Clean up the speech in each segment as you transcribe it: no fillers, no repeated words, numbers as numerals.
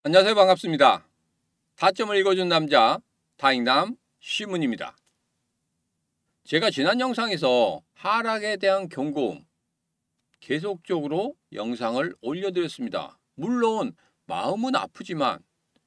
안녕하세요. 반갑습니다. 타점을 읽어준 남자 다잉남 시문입니다. 제가 지난 영상에서 하락에 대한 경고음 계속적으로 영상을 올려드렸습니다. 물론 마음은 아프지만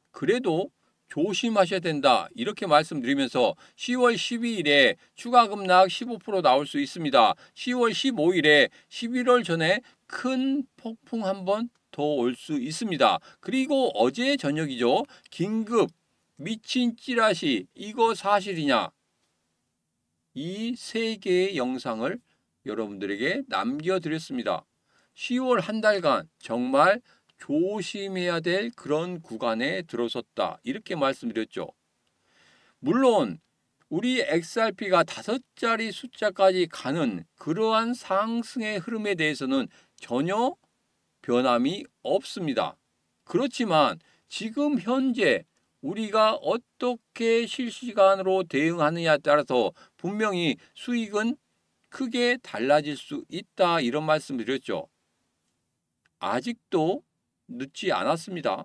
그래도 조심하셔야 된다 이렇게 말씀드리면서 10월 12일에 추가 급락 15% 나올 수 있습니다. 10월 15일에 11월 전에 큰 폭풍 한번 더 올 수 있습니다. 그리고 어제 저녁이죠. 긴급 미친 찌라시 이거 사실이냐, 이 세 개의 영상을 여러분들에게 남겨드렸습니다. 10월 한 달간 정말 조심해야 될 그런 구간에 들어섰다 이렇게 말씀드렸죠. 물론 우리 XRP가 5자리 숫자까지 가는 그러한 상승의 흐름에 대해서는 전혀 변함이 없습니다. 그렇지만 지금 현재 우리가 어떻게 실시간으로 대응하느냐에 따라서 분명히 수익은 크게 달라질 수 있다 이런 말씀 드렸죠. 아직도 늦지 않았습니다.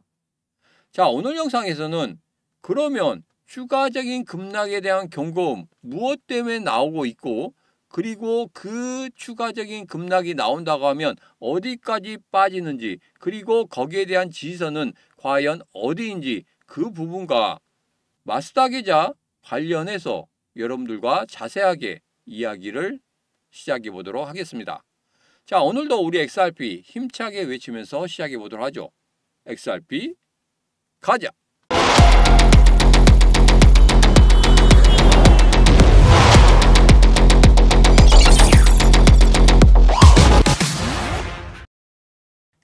자, 오늘 영상에서는 그러면 추가적인 급락에 대한 경고음 무엇 때문에 나오고 있고, 그리고 그 추가적인 급락이 나온다고 하면 어디까지 빠지는지, 그리고 거기에 대한 지지선은 과연 어디인지 그 부분과 마스닥 계좌 관련해서 여러분들과 자세하게 이야기를 시작해 보도록 하겠습니다. 자, 오늘도 우리 XRP 힘차게 외치면서 시작해 보도록 하죠. XRP 가자!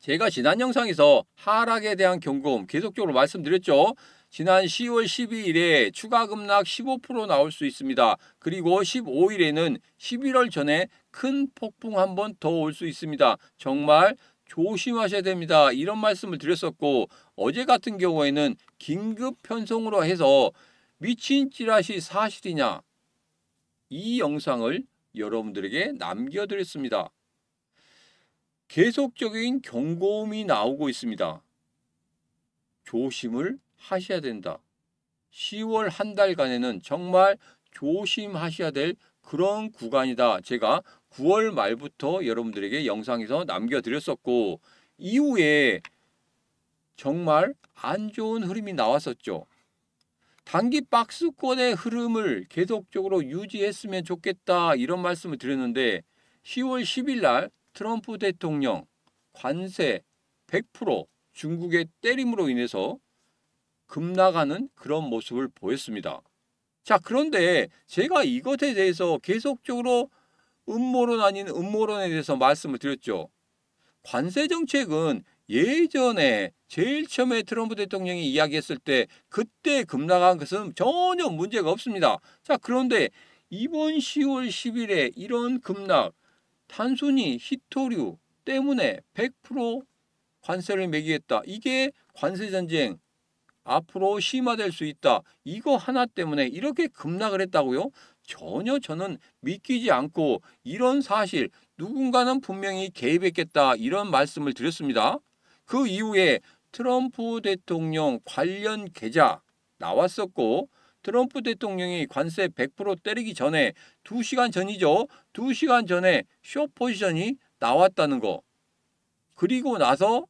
제가 지난 영상에서 하락에 대한 경고음 계속적으로 말씀드렸죠. 지난 10월 12일에 추가 급락 15% 나올 수 있습니다. 그리고 15일에는 11월 전에 큰 폭풍 한번 더 올 수 있습니다. 정말 조심하셔야 됩니다. 이런 말씀을 드렸었고, 어제 같은 경우에는 긴급 편성으로 해서 미친 찌라시 사실이냐, 이 영상을 여러분들에게 남겨드렸습니다. 계속적인 경고음이 나오고 있습니다. 조심을 하셔야 된다. 10월 한 달간에는 정말 조심하셔야 될 그런 구간이다. 제가 9월 말부터 여러분들에게 영상에서 남겨드렸었고, 이후에 정말 안 좋은 흐름이 나왔었죠. 단기 박스권의 흐름을 계속적으로 유지했으면 좋겠다 이런 말씀을 드렸는데, 10월 10일 날 트럼프 대통령 관세 100% 중국의 때림으로 인해서 급락하는 그런 모습을 보였습니다. 자, 그런데 제가 이것에 대해서 계속적으로 음모론 아닌 음모론에 대해서 말씀을 드렸죠. 관세 정책은 예전에 제일 처음에 트럼프 대통령이 이야기했을 때 그때 급락한 것은 전혀 문제가 없습니다. 자, 그런데 이번 10월 10일에 이런 급락, 단순히 히토류 때문에 100% 관세를 매기겠다. 이게 관세전쟁 앞으로 심화될 수 있다. 이거 하나 때문에 이렇게 급락을 했다고요? 전혀 저는 믿기지 않고, 이런 사실 누군가는 분명히 개입했겠다 이런 말씀을 드렸습니다. 그 이후에 트럼프 대통령 관련 계좌 나왔었고, 트럼프 대통령이 관세 100% 때리기 전에 2시간 전이죠. 2시간 전에 숏 포지션이 나왔다는 거. 그리고 나서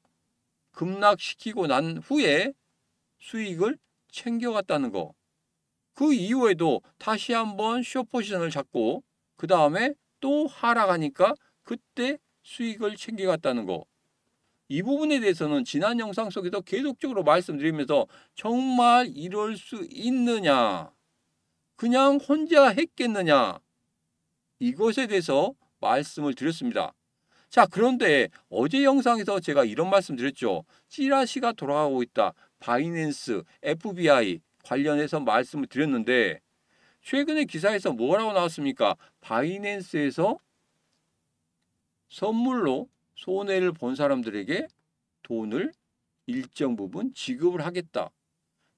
급락시키고 난 후에 수익을 챙겨갔다는 거. 그 이후에도 다시 한번 숏 포지션을 잡고 그 다음에 또 하락하니까 그때 수익을 챙겨갔다는 거. 이 부분에 대해서는 지난 영상 속에서 계속적으로 말씀드리면서 정말 이럴 수 있느냐, 그냥 혼자 했겠느냐, 이것에 대해서 말씀을 드렸습니다. 자, 그런데 어제 영상에서 제가 이런 말씀 드렸죠. 찌라시가 돌아가고 있다. 바이낸스, FBI 관련해서 말씀을 드렸는데, 최근에 기사에서 뭐라고 나왔습니까? 바이낸스에서 선물로 손해를 본 사람들에게 돈을 일정 부분 지급을 하겠다.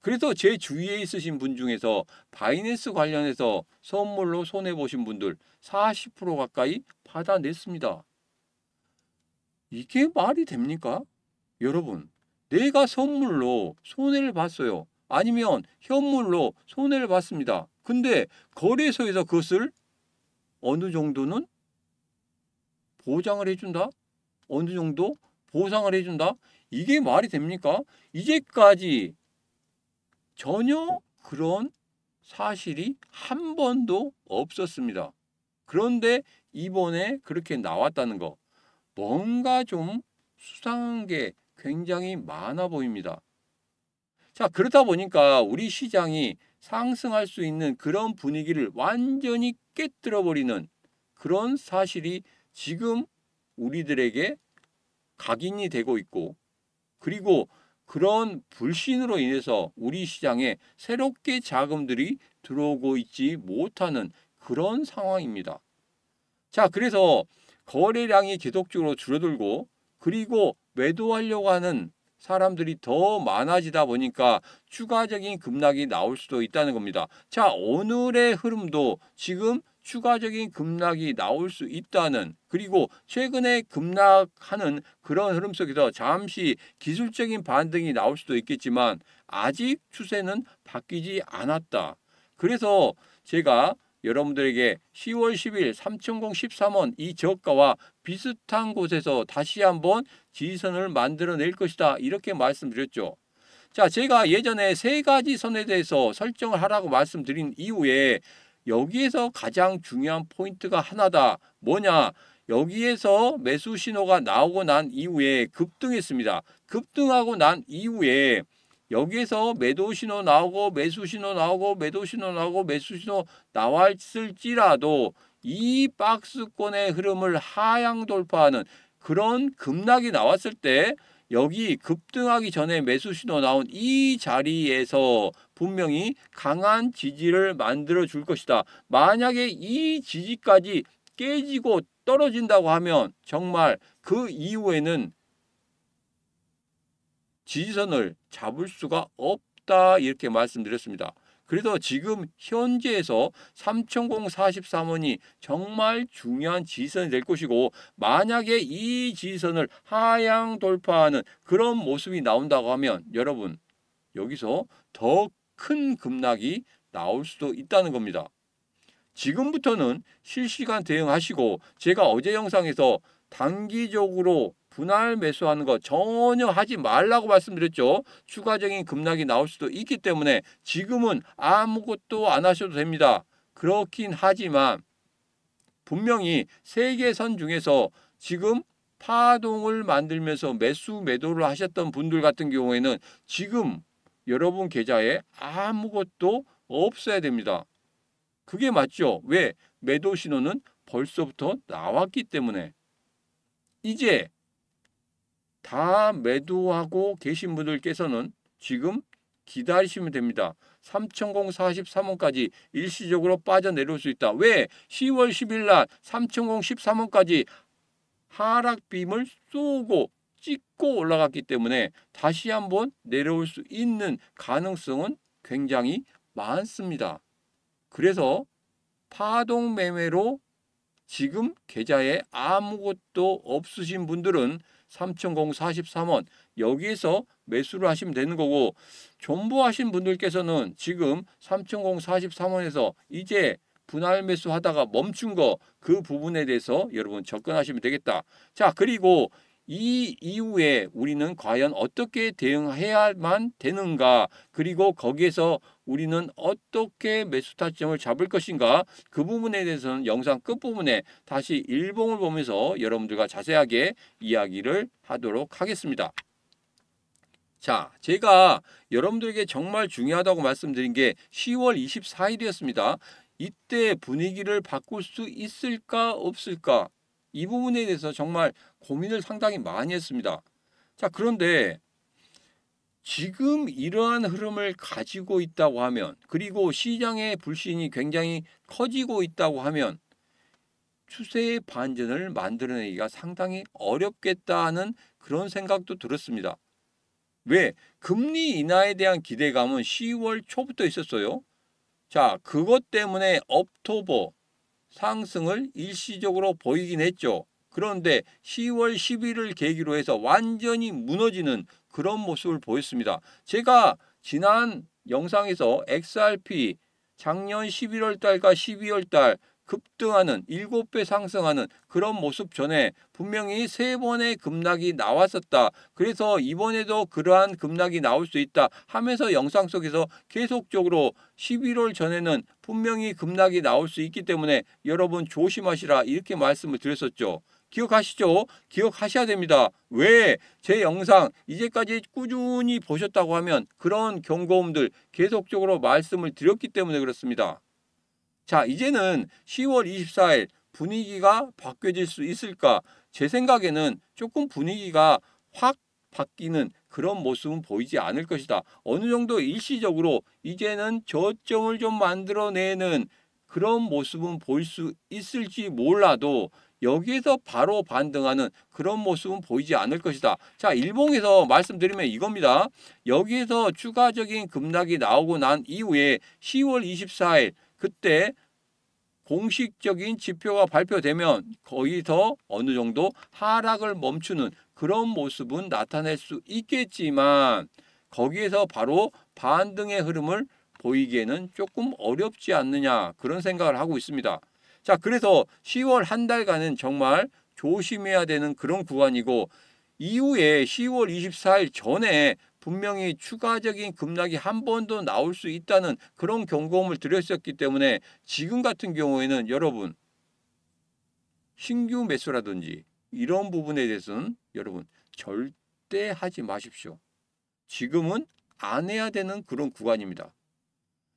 그래서 제 주위에 있으신 분 중에서 바이낸스 관련해서 선물로 손해보신 분들 40% 가까이 받아냈습니다. 이게 말이 됩니까? 여러분, 내가 선물로 손해를 봤어요. 아니면 현물로 손해를 봤습니다. 근데 거래소에서 그것을 어느 정도는 보장을 해준다? 어느 정도 보상을 해준다? 이게 말이 됩니까? 이제까지 전혀 그런 사실이 한 번도 없었습니다. 그런데 이번에 그렇게 나왔다는 거, 뭔가 좀 수상한 게 굉장히 많아 보입니다. 자, 그러다 보니까 우리 시장이 상승할 수 있는 그런 분위기를 완전히 깨뜨려 버리는 그런 사실이 지금 우리들에게 각인이 되고 있고, 그리고 그런 불신으로 인해서 우리 시장에 새롭게 자금들이 들어오고 있지 못하는 그런 상황입니다. 자, 그래서 거래량이 계속적으로 줄어들고, 그리고 매도하려고 하는 사람들이 더 많아지다 보니까 추가적인 급락이 나올 수도 있다는 겁니다. 자, 오늘의 흐름도 지금 추가적인 급락이 나올 수 있다는, 그리고 최근에 급락하는 그런 흐름 속에서 잠시 기술적인 반등이 나올 수도 있겠지만 아직 추세는 바뀌지 않았다. 그래서 제가 여러분들에게 10월 10일 3013원 이 저가와 비슷한 곳에서 다시 한번 지지선을 만들어낼 것이다, 이렇게 말씀드렸죠. 자, 제가 예전에 세 가지 선에 대해서 설정을 하라고 말씀드린 이후에 여기에서 가장 중요한 포인트가 하나다. 뭐냐? 여기에서 매수 신호가 나오고 난 이후에 급등했습니다. 급등하고 난 이후에 여기에서 매도 신호 나오고 매수 신호 나오고 매도 신호 나오고 매수 신호 나왔을지라도 이 박스권의 흐름을 하향 돌파하는 그런 급락이 나왔을 때 여기 급등하기 전에 매수 신호 나온 이 자리에서 분명히 강한 지지를 만들어 줄 것이다. 만약에 이 지지까지 깨지고 떨어진다고 하면 정말 그 이후에는 지지선을 잡을 수가 없다, 이렇게 말씀드렸습니다. 그래서 지금 현재에서 3043원이 정말 중요한 지지선이 될 것이고, 만약에 이 지지선을 하향 돌파하는 그런 모습이 나온다고 하면 여러분 여기서 더 큰 급락이 나올 수도 있다는 겁니다. 지금부터는 실시간 대응하시고, 제가 어제 영상에서 단기적으로 분할 매수하는 거 전혀 하지 말라고 말씀드렸죠. 추가적인 급락이 나올 수도 있기 때문에 지금은 아무것도 안 하셔도 됩니다. 그렇긴 하지만 분명히 세 개 선 중에서 지금 파동을 만들면서 매수 매도를 하셨던 분들 같은 경우에는 지금 여러분 계좌에 아무것도 없어야 됩니다. 그게 맞죠? 왜? 매도 신호는 벌써부터 나왔기 때문에. 이제 다 매도하고 계신 분들께서는 지금 기다리시면 됩니다. 3043원까지 일시적으로 빠져내려올 수 있다. 왜? 10월 10일 날 3013원까지 하락빔을 쏘고 찍고 올라갔기 때문에 다시 한번 내려올 수 있는 가능성은 굉장히 많습니다. 그래서 파동 매매로 지금 계좌에 아무것도 없으신 분들은 3043원 여기에서 매수를 하시면 되는 거고, 존버하신 분들께서는 지금 3043원에서 이제 분할 매수하다가 멈춘 거, 그 부분에 대해서 여러분 접근하시면 되겠다. 자, 그리고 이 이후에 우리는 과연 어떻게 대응해야만 되는가, 그리고 거기에서 우리는 어떻게 매수 타점을 잡을 것인가, 그 부분에 대해서는 영상 끝부분에 다시 일봉을 보면서 여러분들과 자세하게 이야기를 하도록 하겠습니다. 자, 제가 여러분들에게 정말 중요하다고 말씀드린 게 10월 24일이었습니다. 이때 분위기를 바꿀 수 있을까 없을까, 이 부분에 대해서 정말 고민을 상당히 많이 했습니다. 자, 그런데 지금 이러한 흐름을 가지고 있다고 하면, 그리고 시장의 불신이 굉장히 커지고 있다고 하면 추세의 반전을 만들어내기가 상당히 어렵겠다는 그런 생각도 들었습니다. 왜? 금리 인하에 대한 기대감은 10월 초부터 있었어요. 자, 그것 때문에 옥토버 상승을 일시적으로 보이긴 했죠. 그런데 10월 10일을 계기로 해서 완전히 무너지는 그런 모습을 보였습니다. 제가 지난 영상에서 XRP 작년 11월 달과 12월 달 급등하는 7배 상승하는 그런 모습 전에 분명히 3번의 급락이 나왔었다. 그래서 이번에도 그러한 급락이 나올 수 있다 하면서 영상 속에서 계속적으로 11월 전에는 분명히 급락이 나올 수 있기 때문에 여러분 조심하시라 이렇게 말씀을 드렸었죠. 기억하시죠? 기억하셔야 됩니다. 왜? 제 영상 이제까지 꾸준히 보셨다고 하면 그런 경고음들 계속적으로 말씀을 드렸기 때문에 그렇습니다. 자, 이제는 10월 24일 분위기가 바뀌어질 수 있을까? 제 생각에는 조금 분위기가 확 바뀌는 그런 모습은 보이지 않을 것이다. 어느 정도 일시적으로 이제는 저점을 좀 만들어내는 그런 모습은 보일 수 있을지 몰라도 여기에서 바로 반등하는 그런 모습은 보이지 않을 것이다. 자, 일봉에서 말씀드리면 이겁니다. 여기에서 추가적인 급락이 나오고 난 이후에 10월 24일 그때 공식적인 지표가 발표되면 거기서 어느 정도 하락을 멈추는 그런 모습은 나타낼 수 있겠지만 거기에서 바로 반등의 흐름을 보이기에는 조금 어렵지 않느냐 그런 생각을 하고 있습니다. 자, 그래서 10월 한 달간은 정말 조심해야 되는 그런 구간이고 이후에 10월 24일 전에 분명히 추가적인 급락이 한 번 더 나올 수 있다는 그런 경고음을 드렸었기 때문에 지금 같은 경우에는 여러분 신규 매수라든지 이런 부분에 대해서는 여러분 절대 하지 마십시오. 지금은 안 해야 되는 그런 구간입니다.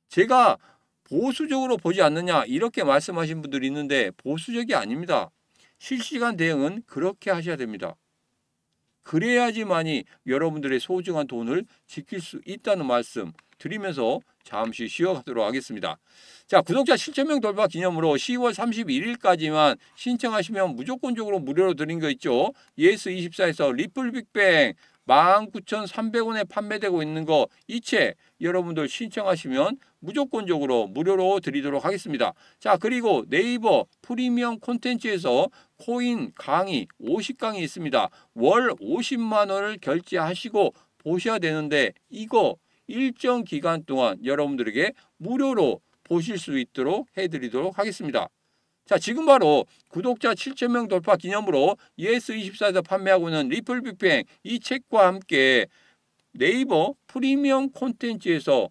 제가 보수적으로 보지 않느냐 이렇게 말씀하신 분들이 있는데 보수적이 아닙니다. 실시간 대응은 그렇게 하셔야 됩니다. 그래야지만이 여러분들의 소중한 돈을 지킬 수 있다는 말씀 드리면서 잠시 쉬어가도록 하겠습니다. 자, 구독자 7,000명 돌파 기념으로 10월 31일까지만 신청하시면 무조건적으로 무료로 드린 거 있죠. 예스24에서 리플 빅뱅 19,300원에 판매되고 있는 거 이 책 여러분들 신청하시면 무조건적으로 무료로 드리도록 하겠습니다. 자, 그리고 네이버 프리미엄 콘텐츠에서 코인 강의 50강의 있습니다. 월 50만 원을 결제하시고 보셔야 되는데 이거 일정 기간 동안 여러분들에게 무료로 보실 수 있도록 해드리도록 하겠습니다. 자, 지금 바로 구독자 7,000명 돌파 기념으로 예스24에서 판매하고 있는 리플 빅뱅 이 책과 함께 네이버 프리미엄 콘텐츠에서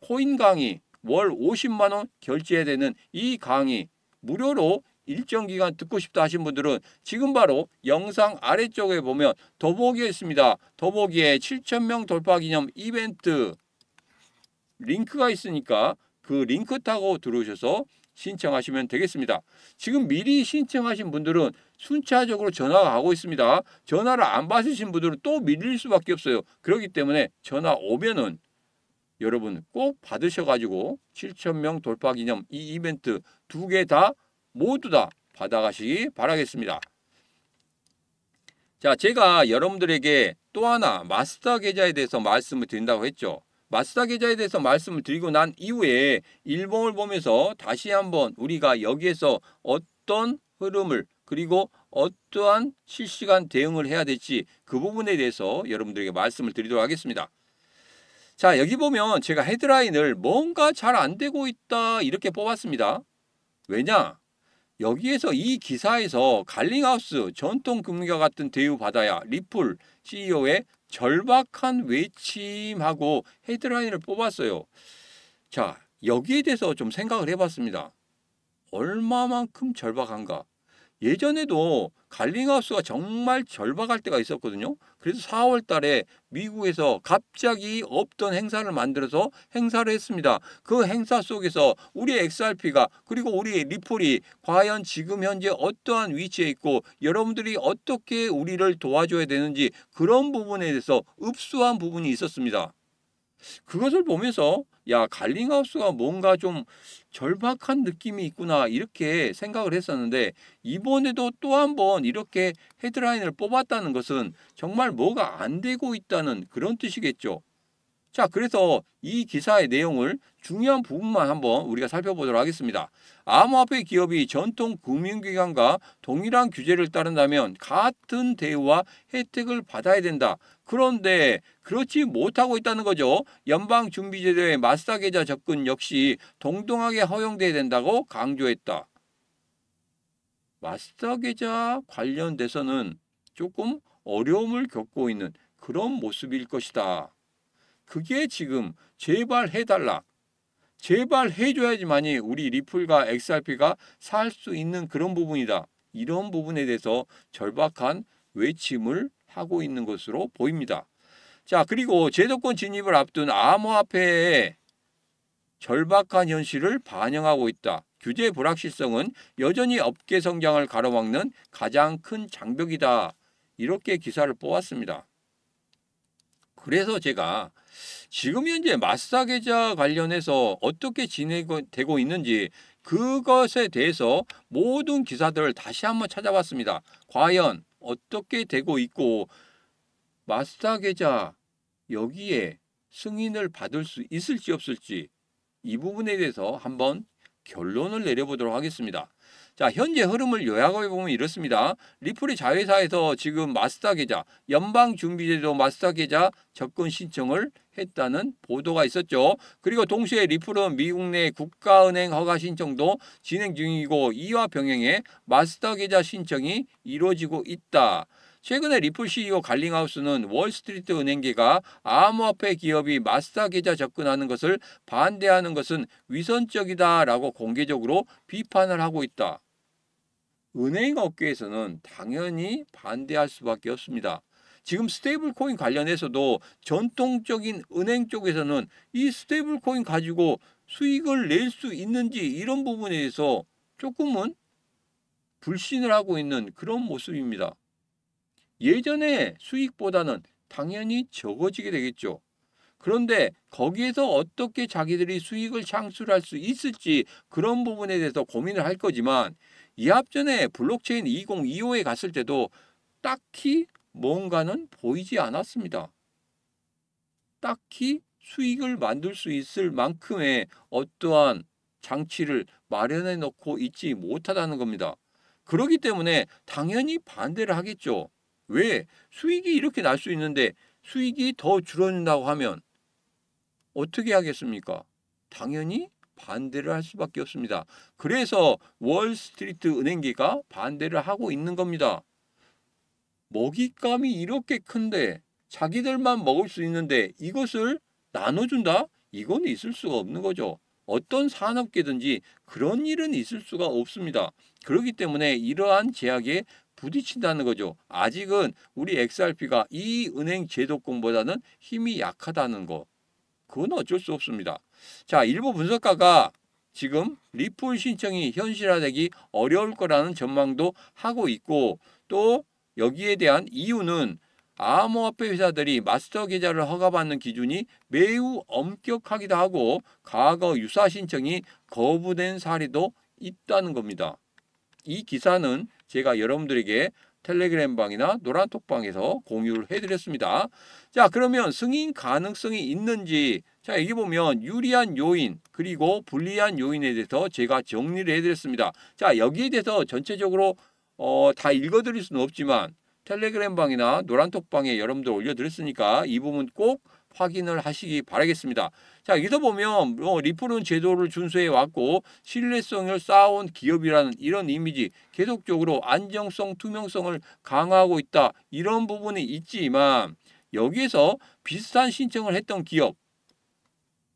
코인 강의 월 50만 원 결제해야 되는 이 강의 무료로 일정 기간 듣고 싶다 하신 분들은 지금 바로 영상 아래쪽에 보면 더보기에 있습니다. 더보기에 7,000명 돌파 기념 이벤트 링크가 있으니까 그 링크 타고 들어오셔서 신청하시면 되겠습니다. 지금 미리 신청하신 분들은 순차적으로 전화가 가고 있습니다. 전화를 안 받으신 분들은 또 밀릴 수밖에 없어요. 그렇기 때문에 전화 오면은 여러분 꼭 받으셔가지고 7,000명 돌파 기념 이 이벤트 2개 다 모두 다 받아가시기 바라겠습니다. 자, 제가 여러분들에게 또 하나 마스터 계좌에 대해서 말씀을 드린다고 했죠. 마스터 계좌에 대해서 말씀을 드리고 난 이후에 일봉을 보면서 다시 한번 우리가 여기에서 어떤 흐름을 그리고 어떠한 실시간 대응을 해야 될지 그 부분에 대해서 여러분들에게 말씀을 드리도록 하겠습니다. 자, 여기 보면 제가 헤드라인을 뭔가 잘 안 되고 있다 이렇게 뽑았습니다. 왜냐? 여기에서 이 기사에서 갈링하우스 전통금리와 같은 대우받아야 리플 CEO의 절박한 외침하고 헤드라인을 뽑았어요. 자, 여기에 대해서 좀 생각을 해봤습니다. 얼마만큼 절박한가? 예전에도 갈링하우스가 정말 절박할 때가 있었거든요. 그래서 4월 달에 미국에서 갑자기 없던 행사를 만들어서 행사를 했습니다. 그 행사 속에서 우리 XRP가 그리고 우리 리플이 과연 지금 현재 어떠한 위치에 있고 여러분들이 어떻게 우리를 도와줘야 되는지 그런 부분에 대해서 읍수한 부분이 있었습니다. 그것을 보면서 야, 갈링하우스가 뭔가 좀 절박한 느낌이 있구나 이렇게 생각을 했었는데 이번에도 또 한 번 이렇게 헤드라인을 뽑았다는 것은 정말 뭐가 안 되고 있다는 그런 뜻이겠죠. 자, 그래서 이 기사의 내용을 중요한 부분만 한번 우리가 살펴보도록 하겠습니다. 암호화폐 기업이 전통 금융기관과 동일한 규제를 따른다면 같은 대우와 혜택을 받아야 된다. 그런데 그렇지 못하고 있다는 거죠. 연방준비제도의 마스터 계좌 접근 역시 동등하게 허용돼야 된다고 강조했다. 마스터 계좌 관련돼서는 조금 어려움을 겪고 있는 그런 모습일 것이다. 그게 지금 제발 해달라. 제발 해줘야지만이 우리 리플과 XRP가 살 수 있는 그런 부분이다. 이런 부분에 대해서 절박한 외침을 하고 있는 것으로 보입니다. 자, 그리고 제도권 진입을 앞둔 암호화폐의 절박한 현실을 반영하고 있다. 규제 불확실성은 여전히 업계 성장을 가로막는 가장 큰 장벽이다. 이렇게 기사를 뽑았습니다. 그래서 제가 지금 현재 마스터 계좌 관련해서 어떻게 진행되고 있는지 그것에 대해서 모든 기사들을 다시 한번 찾아봤습니다. 과연 어떻게 되고 있고 마스터 계좌 여기에 승인을 받을 수 있을지 없을지 이 부분에 대해서 한번 결론을 내려보도록 하겠습니다. 자, 현재 흐름을 요약해 보면 이렇습니다. 리플이 자회사에서 지금 마스터 계좌, 연방준비제도 마스터 계좌 접근 신청을 했다는 보도가 있었죠. 그리고 동시에 리플은 미국 내 국가은행 허가 신청도 진행 중이고 이와 병행해 마스터 계좌 신청이 이루어지고 있다. 최근에 리플 CEO 갈링하우스는 월스트리트 은행계가 암호화폐 기업이 마스터 계좌 접근하는 것을 반대하는 것은 위선적이다라고 공개적으로 비판을 하고 있다. 은행 업계에서는 당연히 반대할 수밖에 없습니다. 지금 스테이블 코인 관련해서도 전통적인 은행 쪽에서는 이 스테이블 코인 가지고 수익을 낼 수 있는지 이런 부분에 대해서 조금은 불신을 하고 있는 그런 모습입니다. 예전에 수익보다는 당연히 적어지게 되겠죠. 그런데 거기에서 어떻게 자기들이 수익을 창출할 수 있을지 그런 부분에 대해서 고민을 할 거지만 이합전에 블록체인 2025에 갔을 때도 딱히 뭔가는 보이지 않았습니다. 딱히 수익을 만들 수 있을 만큼의 어떠한 장치를 마련해 놓고 있지 못하다는 겁니다. 그렇기 때문에 당연히 반대를 하겠죠. 왜? 수익이 이렇게 날 수 있는데 수익이 더 줄어든다고 하면 어떻게 하겠습니까? 당연히 반대를 할 수밖에 없습니다. 그래서 월스트리트 은행계가 반대를 하고 있는 겁니다. 먹잇감이 이렇게 큰데 자기들만 먹을 수 있는데 이것을 나눠준다? 이건 있을 수가 없는 거죠. 어떤 산업계든지 그런 일은 있을 수가 없습니다. 그렇기 때문에 이러한 제약에 부딪힌다는 거죠. 아직은 우리 XRP가 이 은행 제도권보다는 힘이 약하다는 거. 그건 어쩔 수 없습니다. 자, 일부 분석가가 지금 리플 신청이 현실화되기 어려울 거라는 전망도 하고 있고 또 여기에 대한 이유는 암호화폐 회사들이 마스터 계좌를 허가받는 기준이 매우 엄격하기도 하고 과거 유사 신청이 거부된 사례도 있다는 겁니다. 이 기사는 제가 여러분들에게 텔레그램방이나 노란톡방에서 공유를 해드렸습니다. 자, 그러면 승인 가능성이 있는지 자, 여기 보면 유리한 요인 그리고 불리한 요인에 대해서 제가 정리를 해드렸습니다. 자, 여기에 대해서 전체적으로 다 읽어드릴 수는 없지만 텔레그램방이나 노란톡방에 여러분들 올려드렸으니까 이 부분 꼭 확인을 하시기 바라겠습니다. 자, 여기서 보면 리플은 제도를 준수해 왔고 신뢰성을 쌓아온 기업이라는 이런 이미지 계속적으로 안정성, 투명성을 강화하고 있다. 이런 부분이 있지만 여기에서 비슷한 신청을 했던 기업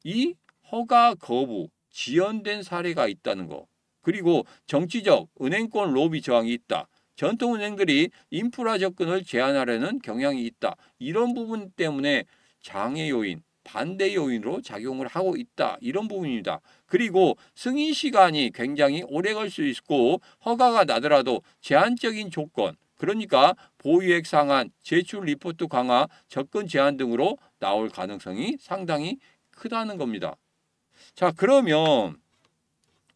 이 허가 거부, 지연된 사례가 있다는 거. 그리고 정치적 은행권 로비 저항이 있다. 전통은행들이 인프라 접근을 제한하려는 경향이 있다. 이런 부분 때문에 장애 요인, 반대 요인으로 작용을 하고 있다. 이런 부분입니다. 그리고 승인 시간이 굉장히 오래 걸 수 있고 허가가 나더라도 제한적인 조건, 그러니까 보유액 상한, 제출 리포트 강화, 접근 제한 등으로 나올 가능성이 상당히 크다는 겁니다. 자, 그러면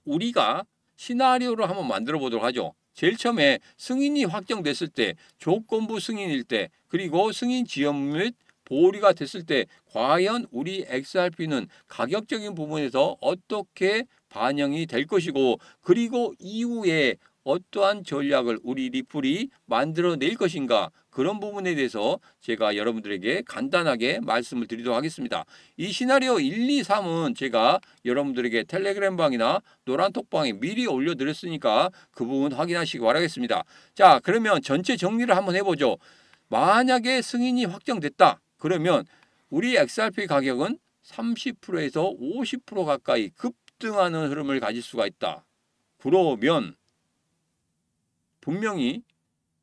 우리가 시나리오를 한번 만들어 보도록 하죠. 제일 처음에 승인이 확정됐을 때, 조건부 승인일 때, 그리고 승인 지연 및 보류가 됐을 때 과연 우리 XRP는 가격적인 부분에서 어떻게 반영이 될 것이고, 그리고 이후에 어떠한 전략을 우리 리플이 만들어낼 것인가, 그런 부분에 대해서 제가 여러분들에게 간단하게 말씀을 드리도록 하겠습니다. 이 시나리오 1, 2, 3은 제가 여러분들에게 텔레그램 방이나 노란톡방에 미리 올려드렸으니까 그 부분 확인하시기 바라겠습니다. 자, 그러면 전체 정리를 한번 해보죠. 만약에 승인이 확정됐다 그러면 우리 XRP 가격은 30%에서 50% 가까이 급등하는 흐름을 가질 수가 있다. 그러면 분명히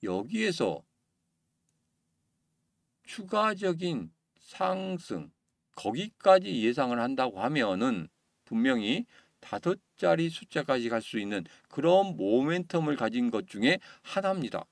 여기에서 추가적인 상승, 거기까지 예상을 한다고 하면은 분명히 5자리 숫자까지 갈 수 있는 그런 모멘텀을 가진 것 중에 하나입니다.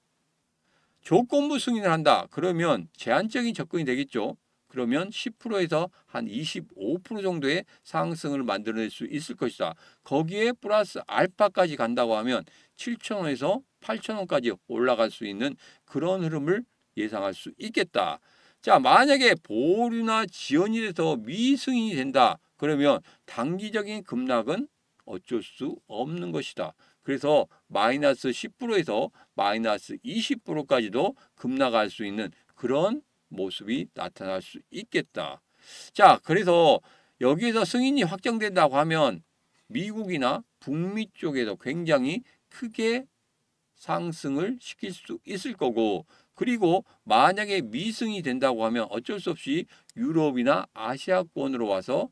조건부 승인을 한다 그러면 제한적인 접근이 되겠죠. 그러면 10%에서 한 25% 정도의 상승을 만들어낼 수 있을 것이다. 거기에 플러스 알파까지 간다고 하면 7,000원에서 8,000원까지 올라갈 수 있는 그런 흐름을 예상할 수 있겠다. 자, 만약에 보류나 지연이 돼서 미승인이 된다 그러면 단기적인 급락은 어쩔 수 없는 것이다. 그래서 마이너스 10%에서 마이너스 20%까지도 급락할 수 있는 그런 모습이 나타날 수 있겠다. 자, 그래서 여기에서 승인이 확정된다고 하면 미국이나 북미 쪽에서 굉장히 크게 상승을 시킬 수 있을 거고, 그리고 만약에 미승이 된다고 하면 어쩔 수 없이 유럽이나 아시아권으로 와서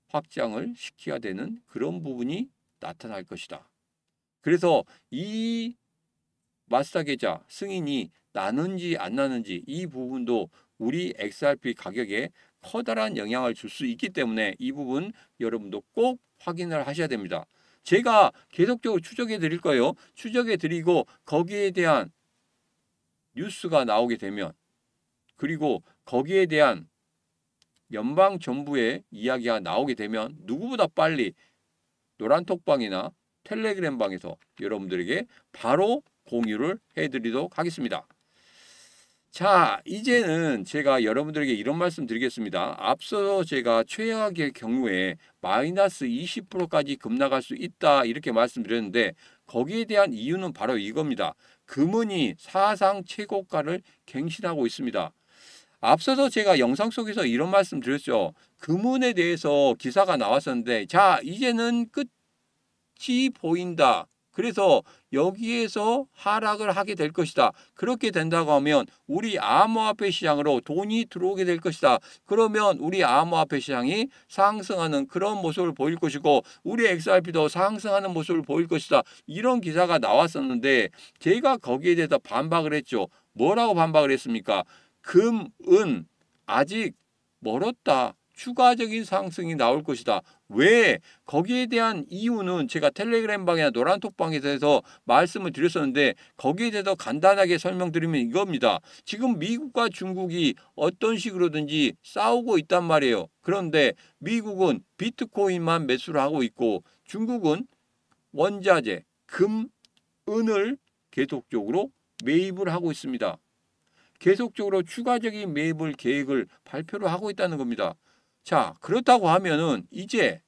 확장을 시켜야 되는 그런 부분이 나타날 것이다. 그래서 이 마스터 계좌 승인이 나는지 안 나는지 이 부분도 우리 XRP 가격에 커다란 영향을 줄 수 있기 때문에 이 부분 여러분도 꼭 확인을 하셔야 됩니다. 제가 계속적으로 추적해 드릴 거예요. 추적해 드리고 거기에 대한 뉴스가 나오게 되면, 그리고 거기에 대한 연방정부의 이야기가 나오게 되면 누구보다 빨리 노란톡방이나 텔레그램 방에서 여러분들에게 바로 공유를 해드리도록 하겠습니다. 자, 이제는 제가 여러분들에게 이런 말씀 드리겠습니다. 앞서 제가 최악의 경우에 마이너스 20%까지 급락할 수 있다 이렇게 말씀드렸는데, 거기에 대한 이유는 바로 이겁니다. 금은이 사상 최고가를 갱신하고 있습니다. 앞서서 제가 영상 속에서 이런 말씀 드렸죠. 금은에 대해서 기사가 나왔었는데, 자, 이제는 끝이 보인다. 그래서 여기에서 하락을 하게 될 것이다. 그렇게 된다고 하면 우리 암호화폐 시장으로 돈이 들어오게 될 것이다. 그러면 우리 암호화폐 시장이 상승하는 그런 모습을 보일 것이고, 우리 XRP도 상승하는 모습을 보일 것이다. 이런 기사가 나왔었는데 제가 거기에 대해서 반박을 했죠. 뭐라고 반박을 했습니까? 금, 은 아직 멀었다. 추가적인 상승이 나올 것이다. 왜? 거기에 대한 이유는 제가 텔레그램 방이나 노란톡방에서 해서 말씀을 드렸었는데, 거기에 대해서 간단하게 설명드리면 이겁니다. 지금 미국과 중국이 어떤 식으로든지 싸우고 있단 말이에요. 그런데 미국은 비트코인만 매수를 하고 있고 중국은 원자재, 금, 은을 계속적으로 매입을 하고 있습니다. 계속적으로 추가적인 매입을 계획을 발표를 하고 있다는 겁니다. 자, 그렇다고 하면은 이제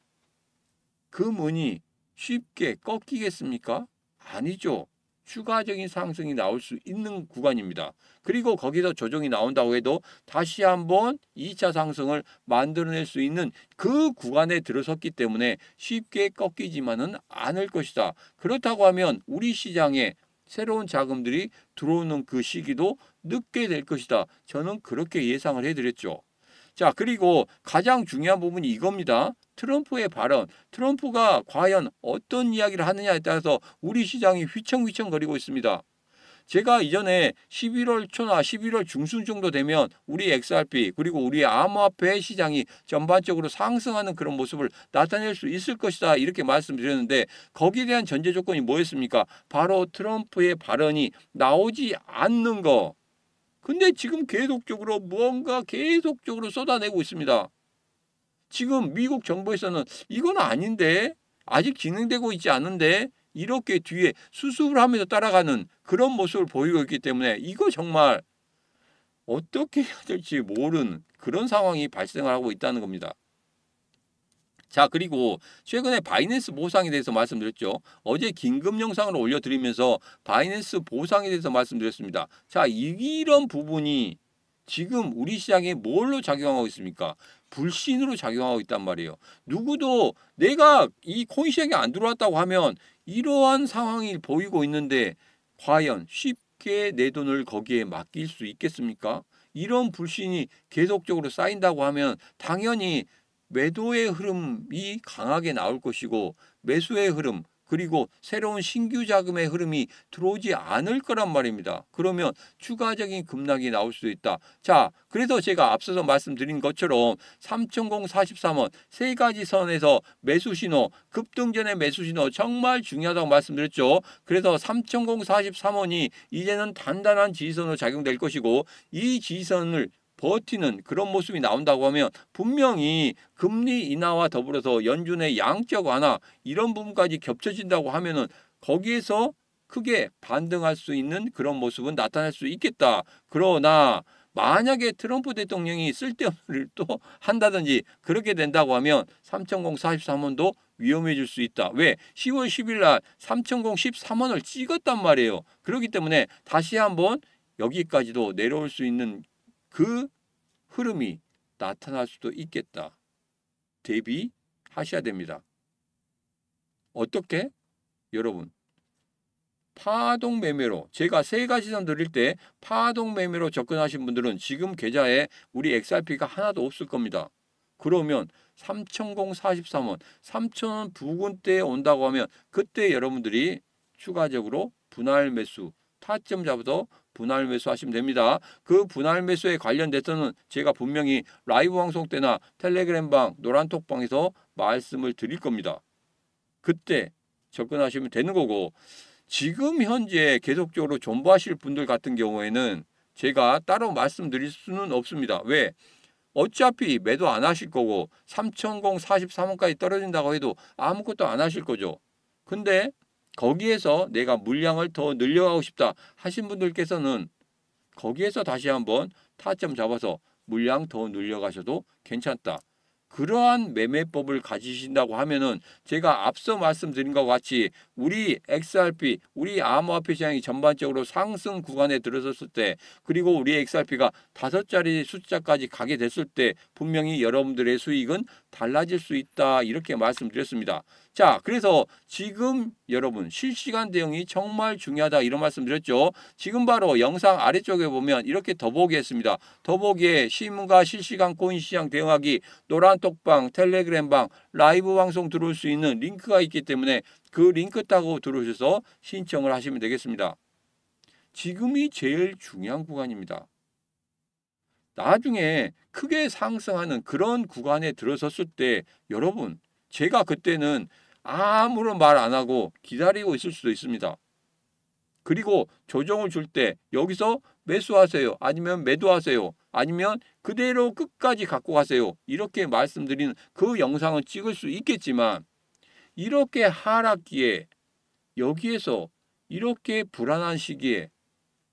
금은이 쉽게 꺾이겠습니까? 아니죠. 추가적인 상승이 나올 수 있는 구간입니다. 그리고 거기서 조정이 나온다고 해도 다시 한번 2차 상승을 만들어낼 수 있는 그 구간에 들어섰기 때문에 쉽게 꺾이지만은 않을 것이다. 그렇다고 하면 우리 시장에 새로운 자금들이 들어오는 그 시기도 늦게 될 것이다. 저는 그렇게 예상을 해드렸죠. 자, 그리고 가장 중요한 부분이 이겁니다. 트럼프의 발언. 트럼프가 과연 어떤 이야기를 하느냐에 따라서 우리 시장이 휘청휘청거리고 있습니다. 제가 이전에 11월 초나 11월 중순 정도 되면 우리 XRP 그리고 우리 암호화폐 시장이 전반적으로 상승하는 그런 모습을 나타낼 수 있을 것이다 이렇게 말씀드렸는데, 거기에 대한 전제 조건이 뭐였습니까? 바로 트럼프의 발언이 나오지 않는 거. 근데 지금 계속적으로 무언가 계속적으로 쏟아내고 있습니다. 지금 미국 정부에서는 이건 아닌데, 아직 진행되고 있지 않은데, 이렇게 뒤에 수습을 하면서 따라가는 그런 모습을 보이고 있기 때문에 이거 정말 어떻게 해야 될지 모르는 그런 상황이 발생을 하고 있다는 겁니다. 자, 그리고 최근에 바이낸스 보상에 대해서 말씀드렸죠. 어제 긴급 영상을 올려드리면서 바이낸스 보상에 대해서 말씀드렸습니다. 자, 이런 부분이 지금 우리 시장에 뭘로 작용하고 있습니까? 불신으로 작용하고 있단 말이에요. 누구도 내가 이 코인 시장에 안 들어왔다고 하면 이러한 상황이 보이고 있는데 과연 쉽게 내 돈을 거기에 맡길 수 있겠습니까? 이런 불신이 계속적으로 쌓인다고 하면 당연히 매도의 흐름이 강하게 나올 것이고 매수의 흐름 그리고 새로운 신규 자금의 흐름이 들어오지 않을 거란 말입니다. 그러면 추가적인 급락이 나올 수도 있다. 자, 그래서 제가 앞서서 말씀드린 것처럼 3043원 세 가지 선에서 매수 신호, 급등 전의 매수 신호 정말 중요하다고 말씀드렸죠. 그래서 3043원이 이제는 단단한 지지선으로 작용될 것이고 이 지지선을 버티는 그런 모습이 나온다고 하면 분명히 금리 인하와 더불어서 연준의 양적 완화 이런 부분까지 겹쳐진다고 하면은 거기에서 크게 반등할 수 있는 그런 모습은 나타날 수 있겠다. 그러나 만약에 트럼프 대통령이 쓸데없는 일을 또 한다든지 그렇게 된다고 하면 3043원도 위험해질 수 있다. 왜? 10월 10일 날 3013원을 찍었단 말이에요. 그렇기 때문에 다시 한번 여기까지도 내려올 수 있는 그 흐름이 나타날 수도 있겠다. 대비하셔야 됩니다. 어떻게? 여러분, 파동 매매로 제가 세 가지 선 드릴 때 파동 매매로 접근하신 분들은 지금 계좌에 우리 XRP가 하나도 없을 겁니다. 그러면 3043원, 3000원 부근대에 온다고 하면 그때 여러분들이 추가적으로 분할 매수, 타점 잡아서 분할 매수 하시면 됩니다. 그 분할 매수에 관련돼서는 제가 분명히 라이브 방송 때나 텔레그램방, 노란톡방에서 말씀을 드릴 겁니다. 그때 접근하시면 되는 거고 지금 현재 계속적으로 존버하실 분들 같은 경우에는 제가 따로 말씀드릴 수는 없습니다. 왜? 어차피 매도 안 하실 거고 3043원까지 떨어진다고 해도 아무것도 안 하실 거죠. 근데 거기에서 내가 물량을 더 늘려가고 싶다 하신 분들께서는 거기에서 다시 한번 타점 잡아서 물량 더 늘려가셔도 괜찮다. 그러한 매매법을 가지신다고 하면은 제가 앞서 말씀드린 것과 같이 우리 XRP, 우리 암호화폐 시장이 전반적으로 상승 구간에 들어섰을 때 그리고 우리 XRP가 5자리 숫자까지 가게 됐을 때 분명히 여러분들의 수익은 달라질 수 있다 이렇게 말씀드렸습니다. 자, 그래서 지금 여러분 실시간 대응이 정말 중요하다 이런 말씀드렸죠. 지금 바로 영상 아래쪽에 보면 이렇게 더보기 했습니다. 더보기에 신문과 실시간 코인 시장 대응하기 노란톡방, 텔레그램방, 라이브 방송 들어올 수 있는 링크가 있기 때문에 그 링크 타고 들어오셔서 신청을 하시면 되겠습니다. 지금이 제일 중요한 구간입니다. 나중에 크게 상승하는 그런 구간에 들어섰을 때 여러분 제가 그때는 아무런 말 안 하고 기다리고 있을 수도 있습니다. 그리고 조정을 줄 때 여기서 매수하세요. 아니면 매도하세요. 아니면 그대로 끝까지 갖고 가세요. 이렇게 말씀드리는 그 영상을 찍을 수 있겠지만 이렇게 하락기에 여기에서 이렇게 불안한 시기에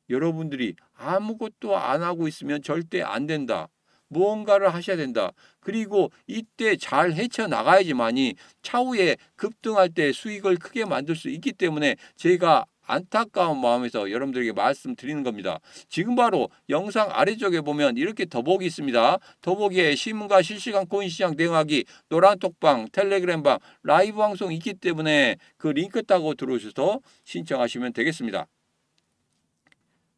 여러분들이 아무것도 안 하고 있으면 절대 안 된다. 무언가를 하셔야 된다. 그리고 이때 잘 헤쳐나가야지만이 차후에 급등할 때 수익을 크게 만들 수 있기 때문에 제가 안타까운 마음에서 여러분들에게 말씀드리는 겁니다. 지금 바로 영상 아래쪽에 보면 이렇게 더보기 있습니다. 더보기에 신문과 실시간 코인 시장 대응하기 노란톡방, 텔레그램방, 라이브 방송 있기 때문에 그 링크 따고 들어오셔서 신청하시면 되겠습니다.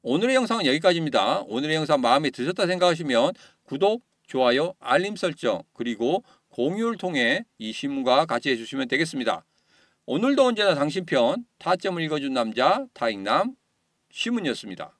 오늘의 영상은 여기까지입니다. 오늘의 영상 마음에 드셨다 생각하시면 구독, 좋아요, 알림 설정 그리고 공유를 통해 이 신문과 같이 해주시면 되겠습니다. 오늘도 언제나 당신 편 타점을 읽어준 남자 타익남 신문이었습니다.